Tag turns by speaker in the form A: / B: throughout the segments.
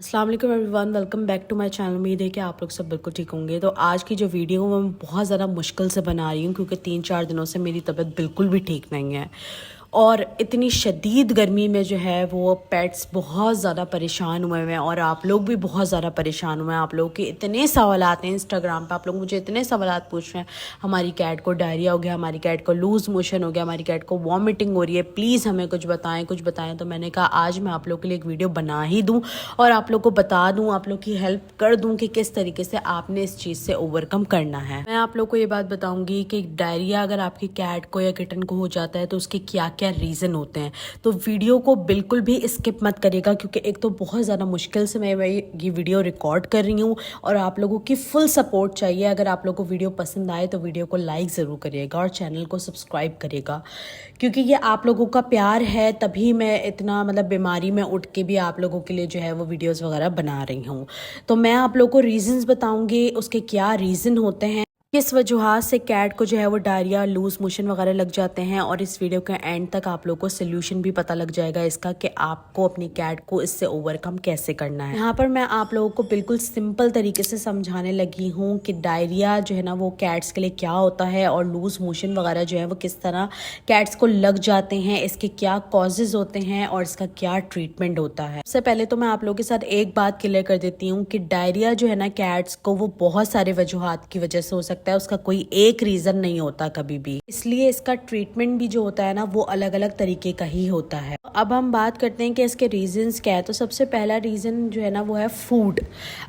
A: अस्सलाम वालेकुम everyone, welcome back to my channel. उम्मीद है कि आप लोग सब बिल्कुल ठीक होंगे। तो आज की जो वीडियो है वो मैं बहुत ज़्यादा मुश्किल से बना रही हूँ क्योंकि 3-4 दिनों से मेरी तबीयत बिल्कुल भी ठीक नहीं है और इतनी शदीद गर्मी में जो है वो पेट्स बहुत ज़्यादा परेशान हुए हैं और आप लोग भी बहुत ज़्यादा परेशान हुए हैं। आप लोग के इतने सवालात हैं इंस्टाग्राम पे, आप लोग मुझे इतने सवालात पूछ रहे हैं, हमारी कैट को डायरिया हो गया, हमारी कैट को लूज़ मोशन हो गया, हमारी कैट को वॉमिटिंग हो रही है, प्लीज़ हमें कुछ बताएं। तो मैंने कहा आज मैं आप लोग के लिए एक वीडियो बना ही दूँ और आप लोग को बता दूँ, आप लोग की हेल्प कर दूँ कि किस तरीके से आपने इस चीज़ से ओवरकम करना है। मैं आप लोग को ये बात बताऊँगी कि डायरिया अगर आपकी कैट को या किटन को हो जाता है तो उसके क्या क्या रीज़न होते हैं। तो वीडियो को बिल्कुल भी स्किप मत करिएगा क्योंकि एक तो बहुत ज़्यादा मुश्किल से मैं ये वीडियो रिकॉर्ड कर रही हूँ और आप लोगों की फुल सपोर्ट चाहिए। अगर आप लोगों को वीडियो पसंद आए तो वीडियो को लाइक ज़रूर करिएगा और चैनल को सब्सक्राइब करिएगा क्योंकि ये आप लोगों का प्यार है तभी मैं इतना बीमारी में उठ के भी आप लोगों के लिए जो है वो वीडियोज़ वगैरह बना रही हूँ। तो मैं आप लोगों को रीज़न्स बताऊँगी, उसके क्या रीज़न होते हैं, किस वजूहात से कैट को जो है वो डायरिया लूज मोशन वगैरह लग जाते हैं और इस वीडियो के एंड तक आप लोगों को सोल्यूशन भी पता लग जाएगा इसका कि आपको अपनी कैट को इससे ओवरकम कैसे करना है। यहाँ पर मैं आप लोगों को बिल्कुल सिंपल तरीके से समझाने लगी हूँ कि डायरिया जो है ना वो कैट्स के लिए क्या होता है और लूज मोशन वगैरह जो है वो किस तरह कैट्स को लग जाते हैं, इसके क्या कॉजेज होते हैं और इसका क्या ट्रीटमेंट होता है। सबसे पहले तो मैं आप लोगों के साथ एक बात क्लियर कर देती हूँ कि डायरिया जो है ना कैट्स को वो बहुत सारे वजूहात की वजह से हो सकता है, उसका कोई एक रीजन नहीं होता कभी भी, इसलिए इसका ट्रीटमेंट भी जो होता है ना वो अलग अलग तरीके का ही होता है। अब हम बात करते हैं कि इसके रीजंस क्या है। तो सबसे पहला रीजन जो है ना वो है फूड।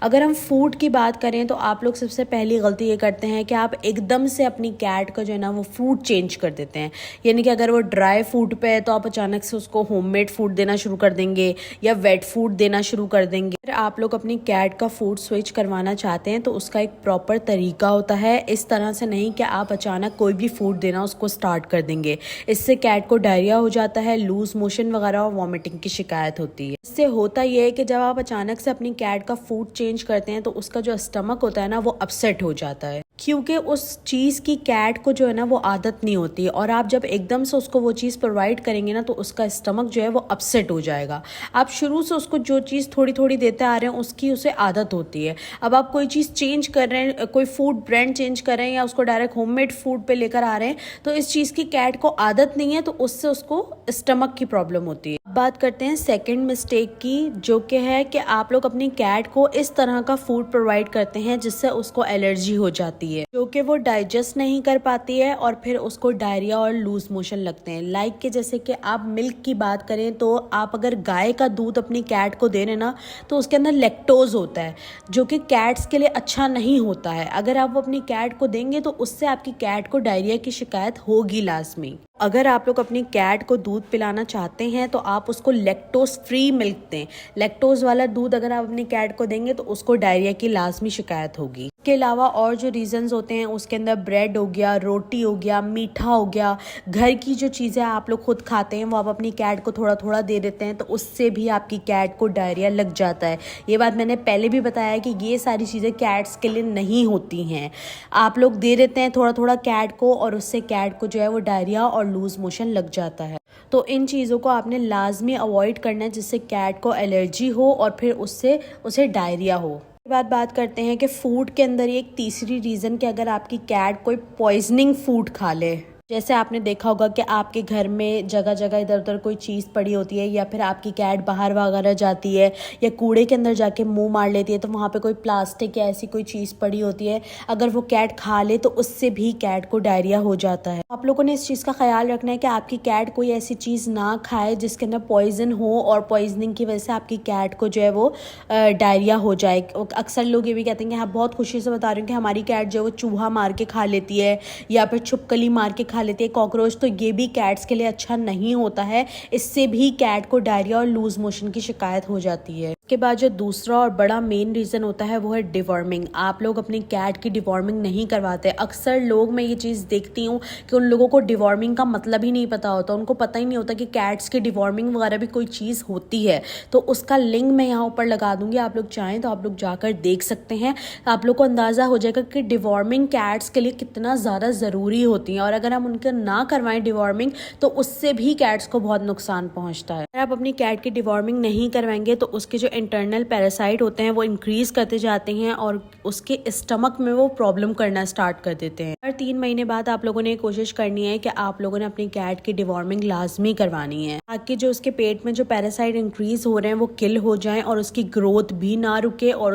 A: अगर हम फूड की बात करें तो आप लोग सबसे पहली गलती ये करते हैं कि आप एकदम से अपनी कैट का जो है ना वो फूड चेंज कर देते हैं, यानी कि अगर वो ड्राई फूड पे है तो आप अचानक से उसको होममेड फूड देना शुरू कर देंगे या वेट फूड देना शुरू कर देंगे। अगर आप लोग अपनी कैट का फूड स्विच करवाना चाहते हैं तो उसका एक प्रॉपर तरीका होता है, इस तरह से नहीं कि आप अचानक कोई भी फूड देना उसको स्टार्ट कर देंगे। इससे कैट को डायरिया हो जाता है, लूज मोशन वगैरह और वॉमिटिंग की शिकायत होती है। इससे होता यह है कि जब आप अचानक से अपनी कैट का फूड चेंज करते हैं तो उसका जो स्टमक होता है ना वो अपसेट हो जाता है क्योंकि उस चीज़ की कैट को जो है ना वो आदत नहीं होती और आप जब एकदम से उसको वो चीज़ प्रोवाइड करेंगे ना तो उसका स्टमक जो है वो अपसेट हो जाएगा। आप शुरू से उसको जो चीज़ थोड़ी थोड़ी देते आ रहे हैं उसकी उसे आदत होती है। अब आप कोई चीज़ चेंज कर रहे हैं, कोई फूड ब्रांड चेंज कर रहे हैं या उसको डायरेक्ट होममेड फूड पे लेकर आ रहे हैं तो इस चीज़ की कैट को आदत नहीं है तो उससे उसको स्टमक की प्रॉब्लम होती है। बात करते हैं सेकंड मिस्टेक की, जो कि है कि आप लोग अपनी कैट को इस तरह का फूड प्रोवाइड करते हैं जिससे उसको एलर्जी हो जाती है, जो कि वो डाइजेस्ट नहीं कर पाती है और फिर उसको डायरिया और लूज मोशन लगते हैं। लाइक के जैसे कि आप मिल्क की बात करें तो आप अगर गाय का दूध अपनी कैट को दे रहे ना तो उसके अंदर लैक्टोज होता है जो कि कैट्स के लिए अच्छा नहीं होता है। अगर आप अपनी कैट को देंगे तो उससे आपकी कैट को डायरिया की शिकायत होगी लाजमी। अगर आप लोग अपनी कैट को दूध पिलाना चाहते हैं तो आप उसको लैक्टोज फ्री मिल्क दें। लैक्टोज वाला दूध अगर आप अपनी कैट को देंगे तो उसको डायरिया की लाजमी शिकायत होगी। इसके अलावा और जो रीजंस होते हैं उसके अंदर ब्रेड हो गया, रोटी हो गया, मीठा हो गया, घर की जो चीज़ें आप लोग खुद खाते हैं वो आप अपनी कैट को थोड़ा थोड़ा दे देते हैं तो उससे भी आपकी कैट को डायरिया लग जाता है। ये बात मैंने पहले भी बताया कि ये सारी चीज़ें कैट्स के लिए नहीं होती हैं। आप लोग दे देते हैं थोड़ा थोड़ा कैट को और उससे कैट को जो है वो डायरिया और लूज मोशन लग जाता है। तो इन चीज़ों को आपने लाजमी अवॉइड करना है जिससे कैट को एलर्जी हो और फिर उससे उसे डायरिया हो। बात करते हैं कि फूड के अंदर एक तीसरी रीज़न कि अगर आपकी कैट कोई पॉइजनिंग फूड खा ले, जैसे आपने देखा होगा कि आपके घर में जगह जगह इधर उधर कोई चीज़ पड़ी होती है या फिर आपकी कैट बाहर वगैरह जाती है या कूड़े के अंदर जाके मुंह मार लेती है तो वहाँ पे कोई प्लास्टिक या ऐसी कोई चीज़ पड़ी होती है, अगर वो कैट खा ले तो उससे भी कैट को डायरिया हो जाता है। आप लोगों ने इस चीज़ का ख्याल रखना है कि आपकी कैट कोई ऐसी चीज़ ना खाए जिसके अंदर पॉइजन हो और पॉइजनिंग की वजह से आपकी कैट को जो है वो डायरिया हो जाए। अक्सर लोग ये भी कहते हैं कि हाँ, बहुत खुशी से बता रही हूँ कि हमारी कैट जो है वो चूहा मार के खा लेती है या फिर छुपकली मार के लेती है, कॉकरोच, तो ये भी कैट्स के लिए अच्छा नहीं होता है। इससे भी कैट को डायरिया और लूज मोशन की शिकायत हो जाती है। इसके बाद जो दूसरा और बड़ा मेन रीजन होता है वो है डिवॉर्मिंग। आप लोग अपनी कैट की डिवॉर्मिंग नहीं करवाते। अक्सर लोग, मैं ये चीज़ देखती हूँ कि उन लोगों को डिवॉर्मिंग का मतलब ही नहीं पता होता, उनको पता ही नहीं होता कि कैट्स की डिवॉर्मिंग वगैरह भी कोई चीज़ होती है। तो उसका लिंक मैं यहाँ ऊपर लगा दूंगी, आप लोग चाहें तो आप लोग जाकर देख सकते हैं। आप लोग को अंदाज़ा हो जाएगा कि डिवॉर्मिंग कैट्स के लिए कितना ज़्यादा ज़रूरी होती है और अगर हम उनके ना करवाएं डिवॉर्मिंग तो उससे भी कैट्स को बहुत नुकसान पहुंचता है। अगर आप अपनी कैट की डिवॉर्मिंग नहीं करवाएंगे तो उसके जो इंटरनल पैरासाइट होते हैं वो इंक्रीज़ करते जाते हैं और उसके स्टमक में वो प्रॉब्लम करना स्टार्ट कर देते हैं। हर 3 महीने बाद आप लोगों ने कोशिश करनी है कि आप लोगों ने अपनी कैट की डिवॉर्मिंग लाजमी करवानी है, ताकि जो उसके पेट में जो पैरासाइट इंक्रीज हो रहे हैं वो किल हो जाएं और उसकी ग्रोथ भी ना रुके और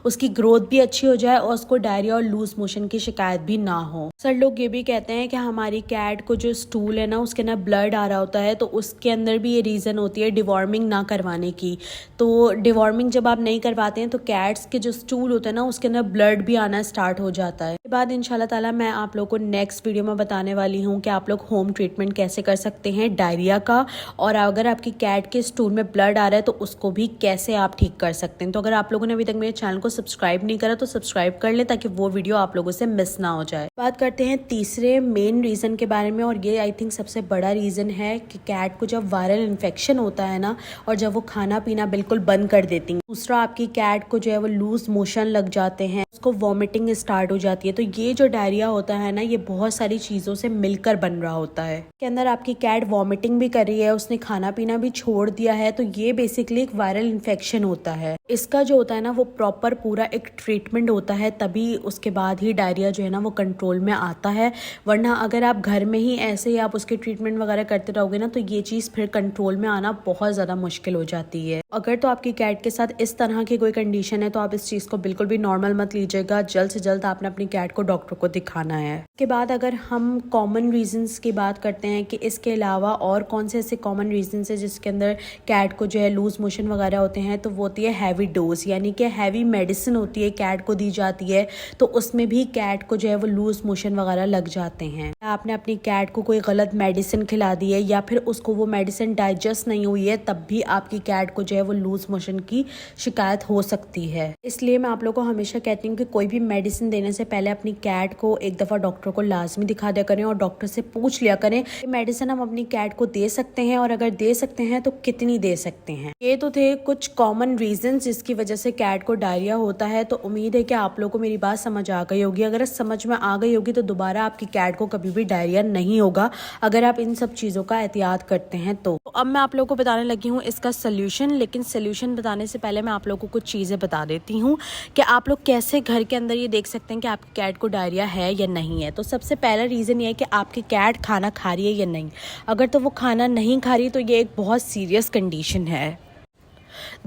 A: उसकी ग्रोथ भी अच्छी हो जाए और उसको डायरिया और लूज मोशन की शिकायत भी ना हो। सर लोग ये भी कहते हैं कि हमारी कैट को जो स्टूल है ना उसके ना ब्लड आ रहा होता है, तो उसके अंदर भी ये रीज़न होती है डिवॉर्मिंग ना करवाने की। तो डिवॉर्मिंग जब आप नहीं करवाते हैं तो कैट्स के जो स्टूल होते हैं ना उसके अंदर ब्लड भी आना स्टार्ट हो जाता है। इसके बाद इंशाल्लाह ताला मैं आप लोगों को नेक्स्ट वीडियो में बताने वाली हूँ कि आप लोग होम ट्रीटमेंट कैसे कर सकते हैं डायरिया का, और अगर आपकी कैट के स्टूल में ब्लड आ रहा है तो उसको भी कैसे आप ठीक कर सकते हैं। तो अगर आप लोगों ने अभी तक मेरे चैनल को सब्सक्राइब नहीं करा तो सब्सक्राइब कर लें ताकि वो वीडियो आप लोगों से मिस ना हो जाए। बात करते हैं तीसरे मेन रीज़न के बारे में, और ये आई थिंक सबसे बड़ा रीज़न है कि कैट को जब वायरल इन्फेक्शन होता है ना और जब वो खाना पीना बिल्कुल बंद कर देती है। दूसरा, आपकी कैट को जो है वो लूज मोशन लग जाते हैं, उसको वॉमिटिंग स्टार्ट हो जाती है। तो ये जो डायरिया होता है ना ये बहुत सारी चीज़ों से मिलकर बन रहा होता है। के अंदर आपकी कैट वॉमिटिंग भी कर रही है, उसने खाना पीना भी छोड़ दिया है, तो ये बेसिकली एक वायरल इन्फेक्शन होता है। इसका जो होता है ना वो प्रॉपर पूरा एक ट्रीटमेंट होता है, तभी उसके बाद ही डायरिया जो है ना वो कंट्रोल में आता है। वरना अगर आप घर में ही ऐसे ही आप उसकी ट्रीटमेंट वगैरह करते रहोगे ना तो ये चीज़ फिर कंट्रोल में आना बहुत ज़्यादा मुश्किल हो जाती है। अगर तो आपकी कैट के साथ इस तरह की कोई कंडीशन है तो आप इस चीज़ को बिल्कुल भी नॉर्मल मत लीजिएगा, जल्द से जल्द आपने अपनी कैट को डॉक्टर को दिखाना है। इसके बाद अगर हम कॉमन रीजंस की बात करते हैं कि इसके अलावा और कौन से ऐसे कॉमन रीजंस है जिसके अंदर कैट को जो है लूज मोशन वगैरह होते हैं, तो वो होती है हैवी डोज, यानी कि हैवी मेडिसिन होती है कैट को दी जाती है, तो उसमें भी कैट को जो है वो लूज मोशन वगैरह लग जाते हैं। आपने अपनी कैट को कोई गलत मेडिसिन खिला दी है या फिर उसको वो मेडिसिन डाइजेस्ट नहीं हुई है, तब भी आपकी कैट को जो है वो लूज मोशन की शिकायत हो सकती है। इसलिए मैं आप लोगों को हमेशा कहती हूँ कि कोई भी मेडिसिन देने से पहले अपनी कैट को एक दफ़ा डॉक्टर को लाजमी दिखा दिया करें और डॉक्टर से पूछ लिया करें कि मेडिसिन हम अपनी कैट को दे सकते हैं, और अगर दे सकते हैं तो कितनी दे सकते हैं। ये तो थे कुछ कॉमन रीजंस जिसकी वजह से कैट को डायरिया होता है। तो उम्मीद है कि आप लोगों को मेरी बात समझ आ गई होगी। अगर समझ में आ गई होगी तो दोबारा आपकी कैट को कभी भी डायरिया नहीं होगा अगर आप इन सब चीज़ों का एहतियात करते हैं। तो अब मैं आप लोगों को बताने लगी हूँ इसका सोल्यूशन, लेकिन सोल्यूशन बताने से पहले मैं आप लोगों को कुछ चीज़ें बता देती हूँ कि आप लोग कैसे घर के अंदर ये देख सकते हैं कि आपकी कैट को डायरिया है या नहीं है। तो सबसे पहला रीज़न ये है कि आपकी कैट खाना खा रही है या नहीं। अगर तो वो खाना नहीं खा रही तो ये एक बहुत सीरियस कंडीशन है।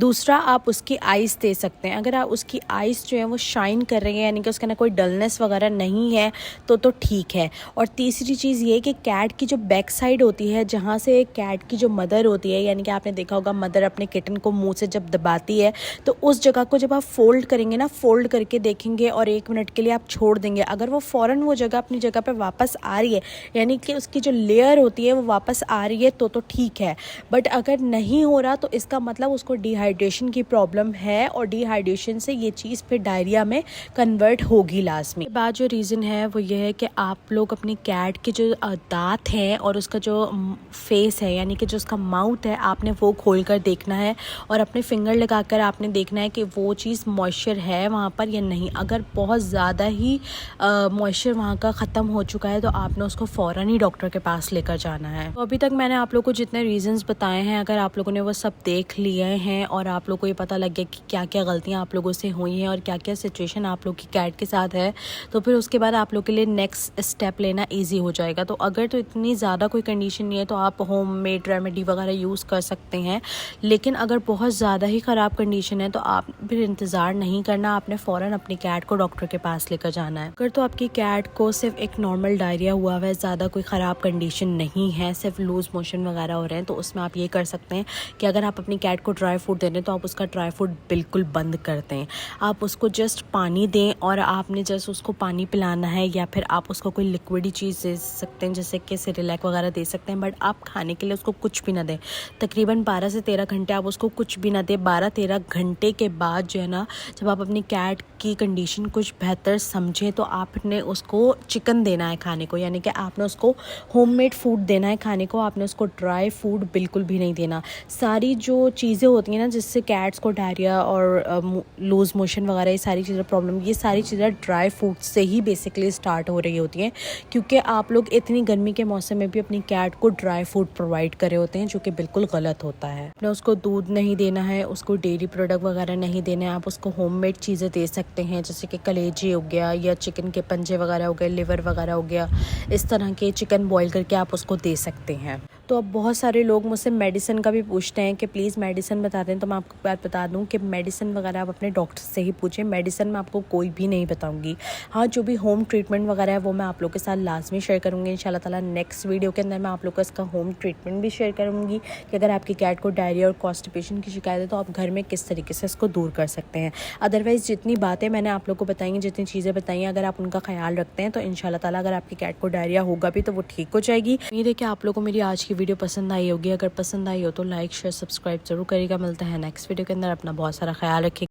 A: दूसरा, आप उसकी आइज़ दे सकते हैं। अगर आप उसकी आइज़ जो है वो शाइन कर रही है, यानी कि उसके अंदर कोई डलनेस वगैरह नहीं है तो ठीक है। और तीसरी चीज़ ये कि कैट की जो बैक साइड होती है, जहाँ से कैट की जो मदर होती है, यानी कि आपने देखा होगा मदर अपने किटन को मुंह से जब दबाती है तो उस जगह को जब आप फोल्ड करेंगे ना, फोल्ड करके देखेंगे और 1 मिनट के लिए आप छोड़ देंगे, अगर वो फ़ौरन वो जगह अपनी जगह पर वापस आ रही है, यानी कि उसकी जो लेयर होती है वो वापस आ रही है तो ठीक है। बट अगर नहीं हो रहा तो इसका मतलब उसको डिहाइड्रेशन की प्रॉब्लम है, और डिहाइड्रेशन से ये चीज़ फिर डायरिया में कन्वर्ट होगी लाजमी। इसके बाद जो रीज़न है वो ये है कि आप लोग अपनी कैट के जो दांत हैं और उसका जो फेस है, यानी कि जो उसका माउथ है, आपने वो खोल कर देखना है और अपने फिंगर लगाकर आपने देखना है कि वो चीज़ मॉइस्चर है वहाँ पर या नहीं। अगर बहुत ज़्यादा ही मॉइस्चर वहाँ का ख़त्म हो चुका है तो आपने उसको फ़ौरन ही डॉक्टर के पास लेकर जाना है। तो अभी तक मैंने आप लोगों को जितने रीज़न्स बताए हैं, अगर आप लोगों ने वो सब देख लिए हैं और आप लोग को ये पता लग गया कि क्या क्या गलतियाँ आप लोगों से हुई हैं और क्या क्या सिचुएशन आप लोग की कैट के साथ है, तो फिर उसके बाद आप लोग के लिए नेक्स्ट स्टेप लेना ईजी हो जाएगा। तो अगर तो इतनी ज़्यादा कोई कंडीशन नहीं है तो आप होममेड रेमेडी वगैरह यूज़ कर सकते हैं, लेकिन अगर बहुत ज़्यादा ही ख़राब कंडीशन है तो आप फिर इंतज़ार नहीं करना, आपने फ़ौरन अपनी कैट को डॉक्टर के पास लेकर जाना है। अगर तो आपकी कैट को सिर्फ एक नॉर्मल डायरिया हुआ है, ज़्यादा कोई ख़राब कंडीशन नहीं है, सिर्फ लूज़ मोशन वगैरह हो रहे हैं, तो उसमें आप ये कर सकते हैं कि अगर आप अपनी कैट को ड्राई फूड दे रहे हैं तो आप उसका ड्राई फूड बिल्कुल बंद कर दें। आप उसको जस्ट पानी दें और आपने जस्ट उसको पानी पिलाना है, या फिर आप उसको कोई लिक्विडी चीज़ दे सकते हैं जैसे कि सेरेलैक वगैरह दे सकते हैं, बट आप खाने के लिए उसको कुछ भी ना दें। तकरीबन 12 से 13 घंटे आप उसको कुछ भी ना दें। 12-13 घंटे के बाद जो है ना, जब आप अपनी कैट की कंडीशन कुछ बेहतर समझें तो आपने उसको चिकन देना है खाने को, यानी कि आपने उसको होममेड फूड देना है खाने को, आपने उसको ड्राई फूड बिल्कुल भी नहीं देना। सारी जो चीज़ें होती होती हैं ना, जिससे कैट्स को डायरिया और लूज़ मोशन वगैरह ये सारी चीज़ें प्रॉब्लम, ये सारी चीज़ें ड्राई फूड से ही बेसिकली स्टार्ट हो रही होती हैं। क्योंकि आप लोग इतनी गर्मी के मौसम में भी अपनी कैट को ड्राई फूड प्रोवाइड करे होते हैं, जो कि बिल्कुल गलत होता है। ना उसको दूध नहीं देना है, उसको डेयरी प्रोडक्ट वगैरह नहीं देना है। आप उसको होममेड चीज़ें दे सकते हैं, जैसे कि कलेजी हो गया या चिकन के पंजे वगैरह हो गए, लिवर वगैरह हो गया, इस तरह के चिकन बॉईल करके आप उसको दे सकते हैं। तो अब बहुत सारे लोग मुझसे मेडिसिन का भी पूछते हैं कि प्लीज़ मेडिसिन बता दें, तो मैं आपको बात बता दूं कि मेडिसिन वगैरह आप अपने डॉक्टर से ही पूछें। मेडिसिन मैं आपको कोई भी नहीं बताऊंगी। हाँ, जो भी होम ट्रीटमेंट वगैरह है वो मैं आप लोग के साथ लाजमी शेयर करूँगी इंशाल्लाह ताला। नेक्स्ट वीडियो के अंदर मैं आप लोग को इसका होम ट्रीटमेंट भी शेयर करूँगी कि अगर आपकी कैट को डायरिया और कॉन्स्टिपेशन की शिकायत है तो आप घर में किस तरीके से इसको दूर कर सकते हैं। अदरवाइज़ जितनी बातें मैंने आप लोग को बताई हैं, जितनी चीज़ें बताई हैं, अगर आप उनका ख्याल रखते हैं तो इंशाल्लाह ताला अगर आपकी कैट को डायरिया होगा भी तो वो ठीक हो जाएगी। उम्मीद है कि आप लोगों को मेरी आज की वीडियो पसंद आई होगी। अगर पसंद आई हो तो लाइक शेयर सब्सक्राइब जरूर करिएगा। मिलता है नेक्स्ट वीडियो के अंदर। अपना बहुत सारा ख्याल रखिए।